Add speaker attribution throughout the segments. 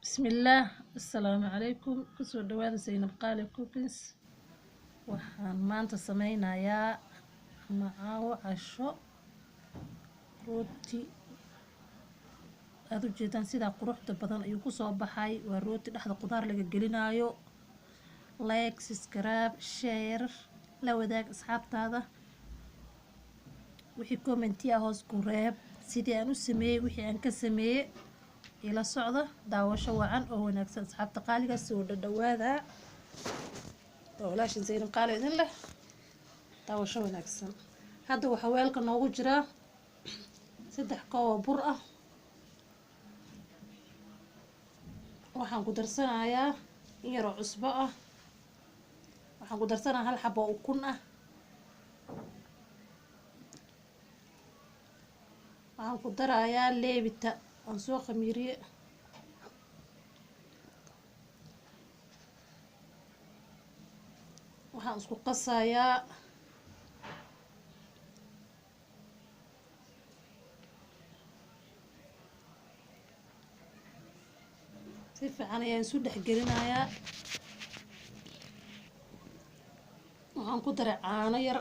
Speaker 1: بسم الله السلام عليكم كسو دواada Zainab Qaali Cookings waxaan maanta sameynayaa macaawo casho rooti aad u jeedaan sida quruxda badan ayuu ku soo baxay waa rooti dhaxda qudaar laga gelinayo like subscribe share la wadaag asxaabtaada wixii comment hoos ku reeb sidii aan u sameeyay wixii aan ka sameeyay ila socda daawasho wacan oo wanaagsan asxaabta qaaliga soo dhawaada walaashin Zainab Qaali idin leh daawasho wanaagsan hadda waxa weelka noogu jira 3 koob oo bur ah waxaan ku darsanayaa in yar oo cusbo ah waxaan ku darsanayaa hal xabo oo ukun ah waxaan ku darayaa leebita aan soo khamiiriye waxaan isku qasayaa si fiican ayaan isu dhex gelinayaa waxaan ku daray caano yar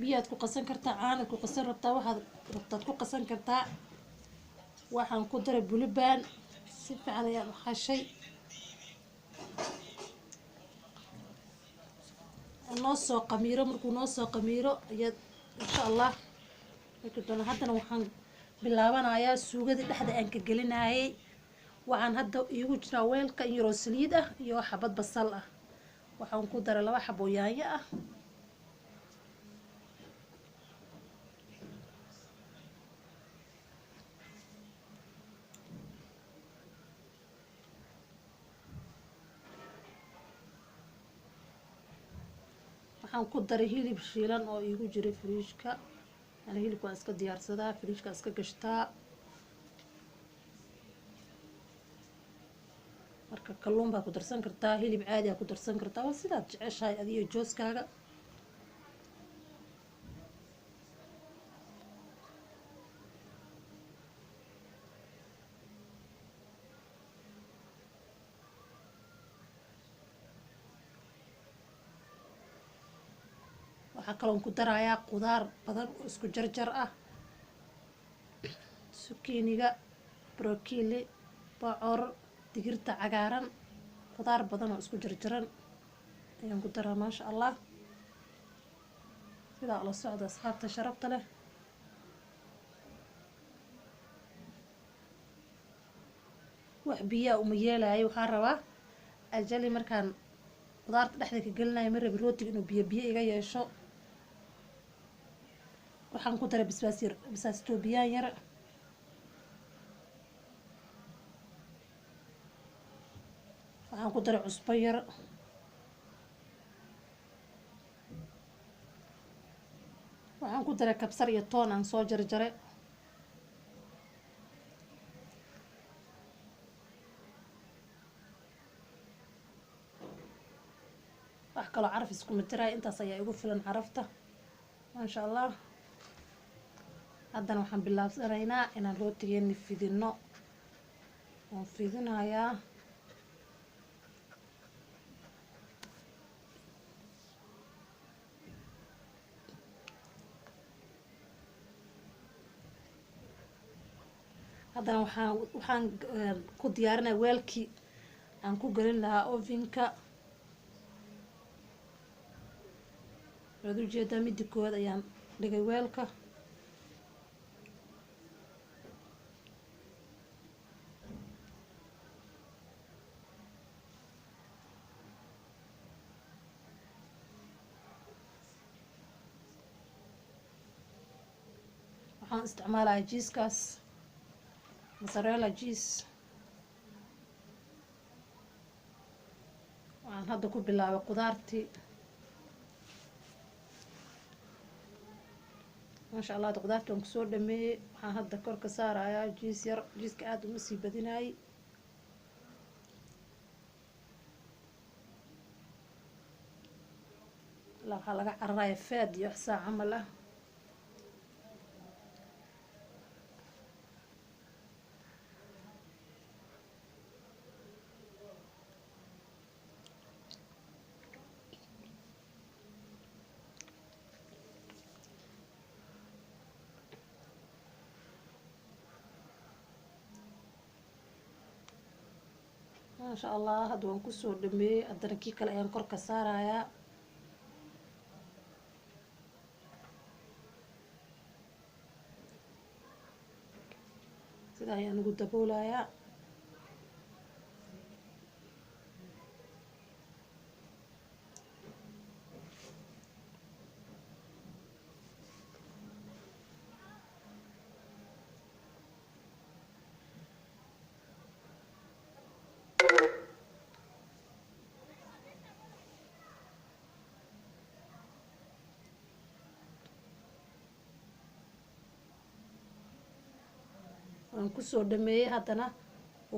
Speaker 1: biyaad ku qasan kartaa caanaad ku qasan rabtaa waxaad rabtaad ku qasan kartaa waxaan ku daray bulibaan si fiican ayaan u xashay noo soo qamiiro markuu noo soo qamiiro ayaad insha Allah haddana waxaan bilaabanayaa suugadii dhexda aan ka gelinayay waxaan hadda iigu jiraa weelka in yaroo saliid ah iyo xabad basal ah waxaan ku daray 2 xabo yaanyo ah waxaan ku daray hilib shiilan oo iigu jiray firiishka ana hilibka waan iska diyaarsadaa firiishka iska gashtaa marka kalluun baa ku darsan kartaa hilib caadi ah ku darsan kartaa waa sidaad jeceshahay adiga jooskaaga waxaa kaloo ku darayaa qudaar badan oo isku jarjar ah zucchiniga broccoli bocor digirta cagaaran qudaar badan oo isku jarjaran ayaan ku daraa maasha Allah sidaa la socda asxaabta sharafta leh wax biyaa uma yeelayo waxaan rabaa ajali markaan qudaarta dhexda ka gelinayo ma rabi rootiga inuu biyo iga yeesho waxaan ku daray basbaas toobiyaan yar waxaan ku daray cusbo yar waxaan ku daray kabsar iyo toon aan soo jarjaray wax kaloo caraf isku matiray intaas ayaa igu filan carafta maasha Allah haddana waxaan bilaabsanaynaa inaan rootigeeni fidino waan fidinayaa haddana waxaan ku diyaarinayaa weelkii aan ku gelin lahaa ovenka waad u jeedaa midda koowaad ayaan dhigay weelka waxaan isticmaalayaa jiiskaas mozzarella cheese waxaan hadda ku bilaabay qudaartii maasha Allah qudaartii waan kusoo dhameeyay waxaan hadda kor ka saarayaa jiis yar jiiska aad uma sii badinayay waxaa laga cararayaa faad iyo wax saa camal ah ما شاء الله هذا وانكسر دمي الدركي كلا ينكر كسارة سيدا ينقول دبولا يا waan kusoo dhameeyay haddana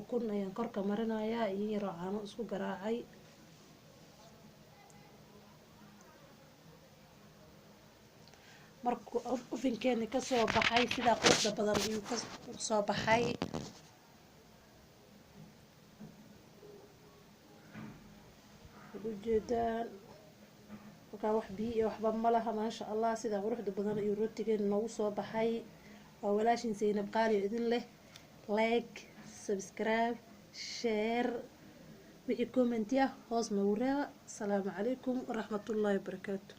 Speaker 1: ukun ayaan korka marinayaa iyo yaro caano isku garaacay markuu ofinkeeni kasoo baxay sidaa quruxda badan ayuu ka soo baxay ujeedaan markaa wax biyo iyo waxba ma laha maasha allah sidaa quruxda badan ayuu rootigeena noogu soo baxay waa walaashin Zaynab qaali idin leh like subscribe share wixii comment ah hoos noogu reeba. Assalaamu calaykum waraxmatullaahi wabarakaatu.